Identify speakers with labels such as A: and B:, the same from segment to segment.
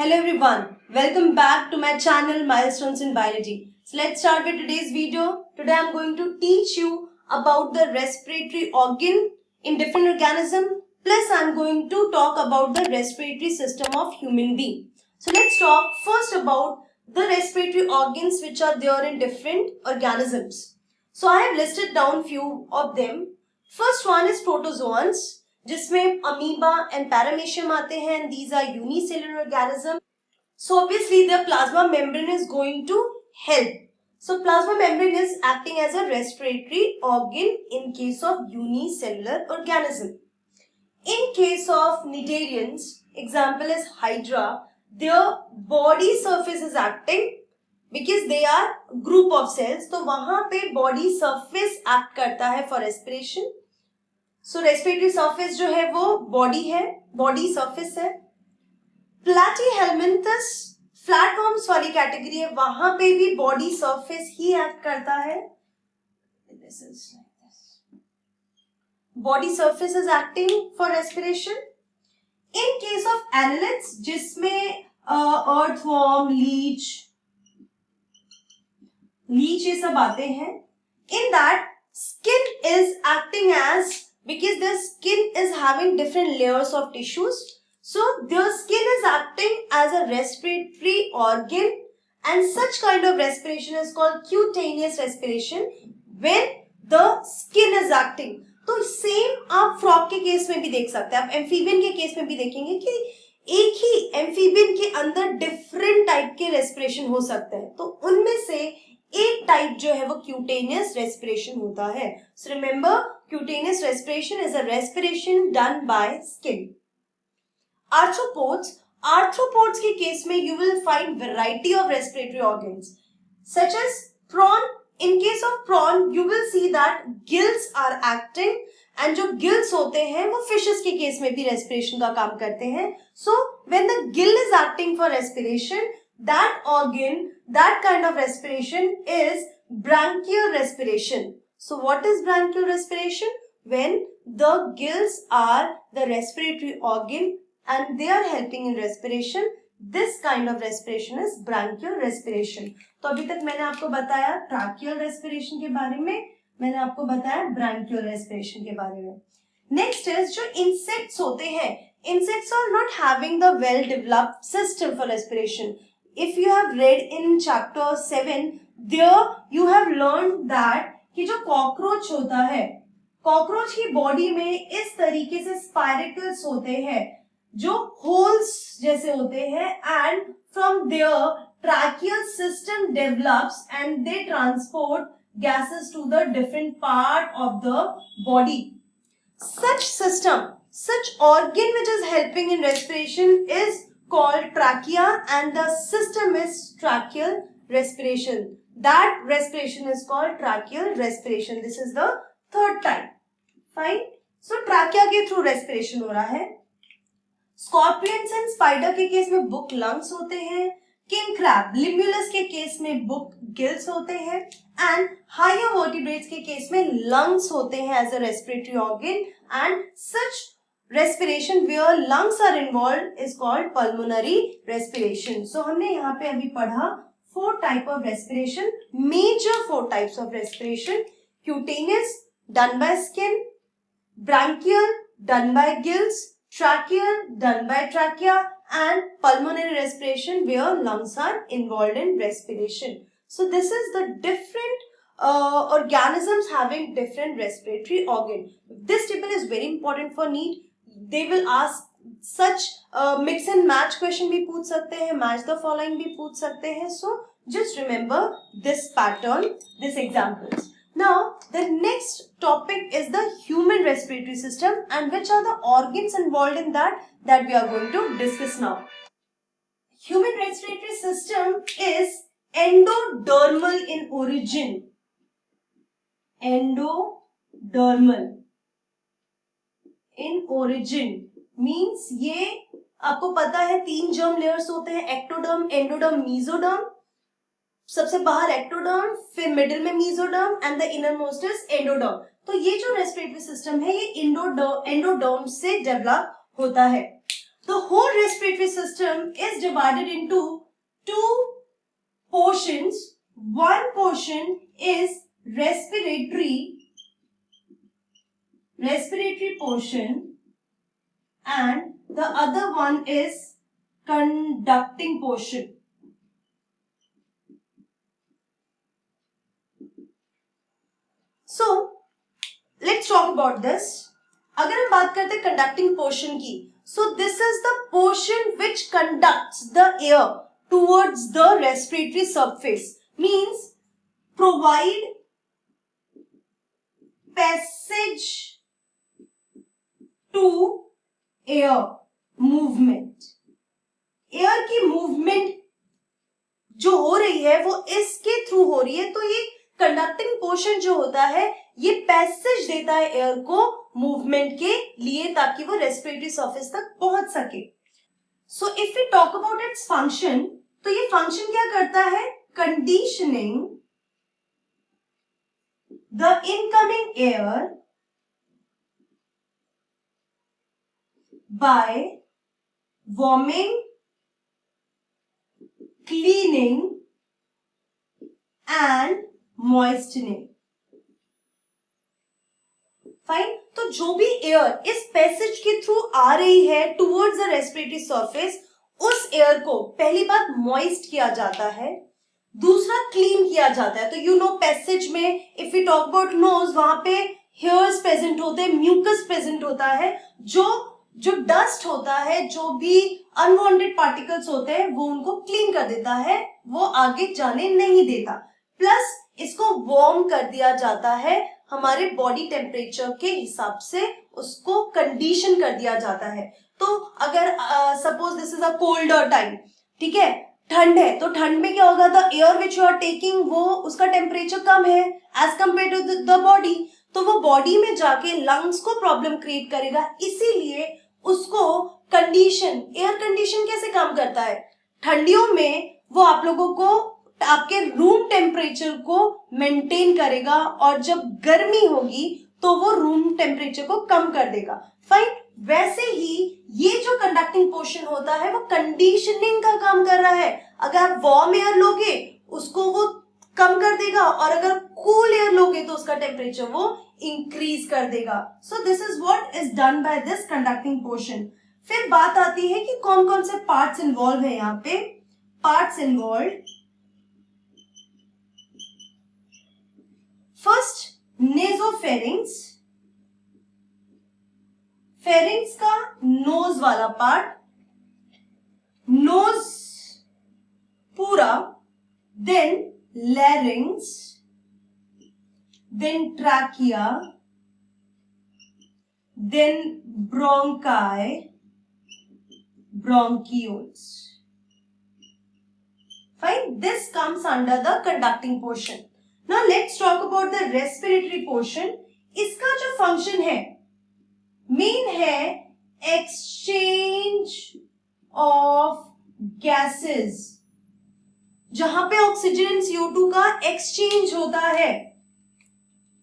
A: Hello everyone, welcome back to my channel Milestones in Biology. So let's start with today's video. Today I'm going to teach you about the respiratory organ in different organisms. Plus I'm going to talk about the respiratory system of human being. So let's talk first about the respiratory organs which are there in different organisms. So I have listed down few of them. First one is protozoans, जिसमें amoeba and paramecium आते हैं, and these are unicellular organisms. So obviously the plasma membrane is going to help. So plasma membrane is acting as a respiratory organ in case of unicellular organism. In case of cnidarians, example is Hydra, their body surface is acting because they are group of cells. तो वहाँ पे body surface act करता है for respiration. So respiratory surface जो है वो body है, body surface है. Platyhelminthes flatworms वाली कैटेगरी है, वहां पे भी बॉडी सरफेस ही एक्ट करता है. This is like this. Body surface is acting for respiration. In case of annelids, जिसमें earthworm, leech ये सब आते हैं, in that skin is acting as, because the skin is having different layers of tissues. So their skin is acting as a respiratory organ, and such kind of respiration is called cutaneous respiration when the skin is acting. तो same आप frog के case में भी देख सकते हैं, आप amphibian के केस में भी देखेंगे कि एक ही एम्फीबियन के अंदर डिफरेंट टाइप के रेस्पिरेशन हो सकते हैं. तो उनमें से एक टाइप जो है वो क्यूटेनियस रेस्पिरेशन होता है. So remember, cutaneous respiration is a respiration done by skin. Arthropods के केस में you will find variety of respiratory organs such as prawn. In case of prawn you will see that gills are acting, and जो gills होते हैं वो fishes के case में भी respiration का काम करते हैं. So when the gill is acting for respiration, that organ, that kind of respiration is branchial respiration. So what is branchial respiration? When the gills are the respiratory organ and they are helping in respiration, this kind of respiration is branchial respiration. तो अभी तक मैंने आपको बताया tracheal respiration के बारे में, मैंने आपको बताया branchial respiration के बारे में. Next is जो insects होते हैं, insects are not having the well developed system for respiration. If you have read in chapter 7, there you have learned that कि जो cockroach होता है, cockroach की body में इस तरीके से spiracles होते हैं जो holes जैसे होते हैं, and from there tracheal system develops and they transport gases to the different part of the body. Such system, such organ which is helping in respiration is called trachea, and the system is tracheal respiration. That respiration is called tracheal respiration. This is the third type. Fine. So trachea के through respiration हो रहा है. Scorpions and spider के case में book lungs होते हैं. King crab, लिम्बुलस के case में बुक गिल्स होते हैं, एंड हायर वर्टिब्रेट्स के केस में लंग्स होते हैं as a respiratory organ. And such respiration where lungs are involved is called pulmonary respiration. So हमने यहाँ पे अभी पढ़ा 4 type of respiration, major 4 types of respiration. Cutaneous done by skin, branchial done by gills, tracheal done by trachea, and pulmonary respiration where lungs are involved in respiration. So this is the different organisms having different respiratory organ. This table is very important for NEET. They will ask such mix and match question भी पूछ सकते हैं, match the following भी पूछ सकते हैं. So just remember this pattern, this examples. Now, the next topic is the human respiratory system, and which are the organs involved in that we are going to discuss now. Human respiratory system is endodermal in origin. Endodermal in origin means ये आपको पता है 3 germ layers होते हैं, ectoderm, endoderm, mesoderm. सबसे बाहर ectoderm, फिर middle में mesoderm, and the inner most is endoderm. तो ये जो रेस्पिरेटरी सिस्टम है ये एंडोडर्म से डेवलप होता है. The whole respiratory system is divided into two portions. One portion is respiratory portion, and the other one is conducting portion. So let's talk about this. अगर हम बात करते हैं conducting portion की, so this is the portion which conducts the air towards the respiratory surface, means provide passage to air movement. Air की movement जो हो रही है वो इसके थ्रू हो रही है, तो ये कंडक्टिंग पोर्शन जो होता है ये पैसेज देता है एयर को मूवमेंट के लिए, ताकि वो रेस्पिरेटरी सरफेस तक पहुंच सके. So if we talk about its function, तो ये फंक्शन क्या करता है? Conditioning the incoming air by warming, cleaning and moistening. Fine. तो जो भी एयर इस पैसेज के थ्रू आ रही है टुवर्ड्स द रेस्पिरेटरी सरफेस, उस एयर को पहली बात मॉइस्ट किया जाता है, दूसरा क्लीन किया जाता है. तो यू नो पैसेज में if we talk about nose, वहां पे हेयर्स प्रेजेंट होते हैं, म्यूकस प्रेजेंट होता है, जो डस्ट होता है, जो भी अनवांटेड पार्टिकल्स होते हैं वो उनको क्लीन कर देता है, वो आगे जाने नहीं देता. प्लस इसको वार्म कर दिया जाता है, हमारे बॉडी टेम्परेचर के हिसाब से उसको कंडीशन कर दिया जाता है. तो अगर suppose this is a colder time, ठीक है, ठंड है, तो ठंड में क्या होगा? The air which you are taking, वो उसका टेम्परेचर कम है as compared to the body, तो वो बॉडी में जाके लंग्स को प्रॉब्लम क्रिएट करेगा. इसीलिए उसको कंडीशन, एयर कंडीशन कैसे काम करता है? ठंडियों में वो आप लोगों को आपके रूम टेम्परेचर को मेंटेन करेगा, और जब गर्मी होगी तो वो रूम टेम्परेचर को कम कर देगा. फाइन. वैसे ही ये जो कंडक्टिंग पोर्शन होता है वो कंडीशनिंग का काम कर रहा है. अगर आप वार्म एयर लोगे उसको वो कम कर देगा, और अगर कूल एयर लोगे तो उसका टेम्परेचर वो इंक्रीज कर देगा. So this is what is done by this conducting portion. फिर बात आती है कि कौन कौन से पार्ट्स इन्वॉल्व है यहाँ पे. Parts involve, first nasopharynx. Pharynx का नोज वाला पार्ट, नोज पूरा, then larynx, then trachea, then bronchi, bronchioles. Fine. This comes under the conducting portion. Now let's talk about the respiratory portion. इसका जो function है main है exchange of gases, जहां पे oxygen and CO2 का exchange होता है.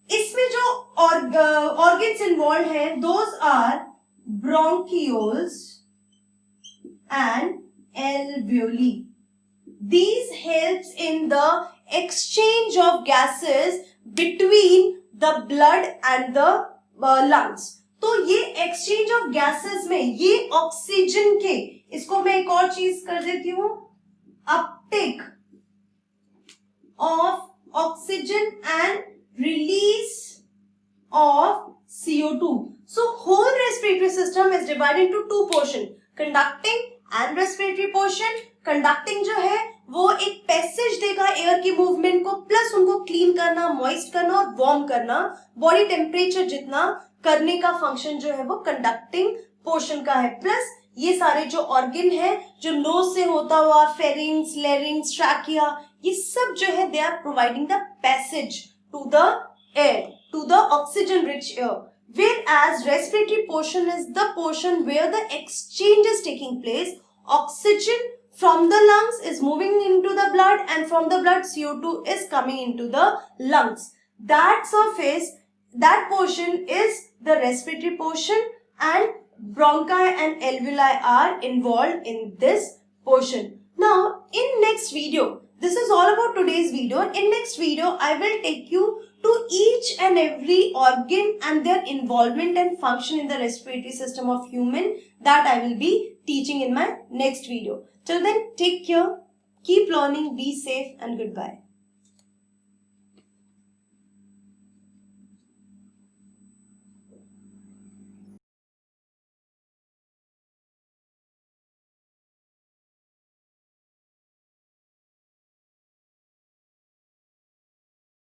A: इसमें जो ऑर्गन्स इन्वॉल्व है, those are bronchioles and alveoli. These helps in the exchange of gases between the blood and the lungs. तो ये exchange of gases में ये ऑक्सीजन के, इसको मैं एक और चीज कर देती हूँ, uptake of oxygen and release of CO2. So whole respiratory system is divided into two portions, conducting and respiratory portion. Conducting जो है वो एक पैसेज देगा एयर की मूवमेंट को, प्लस उनको क्लीन करना, मॉइस्ट करना और वार्म करना, बॉडी टेम्परेचर जितना करने का फंक्शन जो है वो कंडक्टिंग पोर्शन का है. प्लस ये सारे जो ऑर्गन है जो नोज से होता हुआ, फेरिंग्स, लैरिंग्स, ट्रैकिया, ये सब जो है they are providing the passage to the air, to the oxygen rich air. Whereas respiratory portion is the portion where the exchange is taking place. Oxygen from the lungs is moving into the blood, and from the blood CO2 is coming into the lungs. That surface, that portion is the respiratory portion, and bronchi and alveoli are involved in this portion. Now, in next video, this is all about today's video. In next video, I will take you to each and every organ and their involvement and function in the respiratory system of human that I will be teaching in my next video. Till then, take care, keep learning, be safe, and goodbye.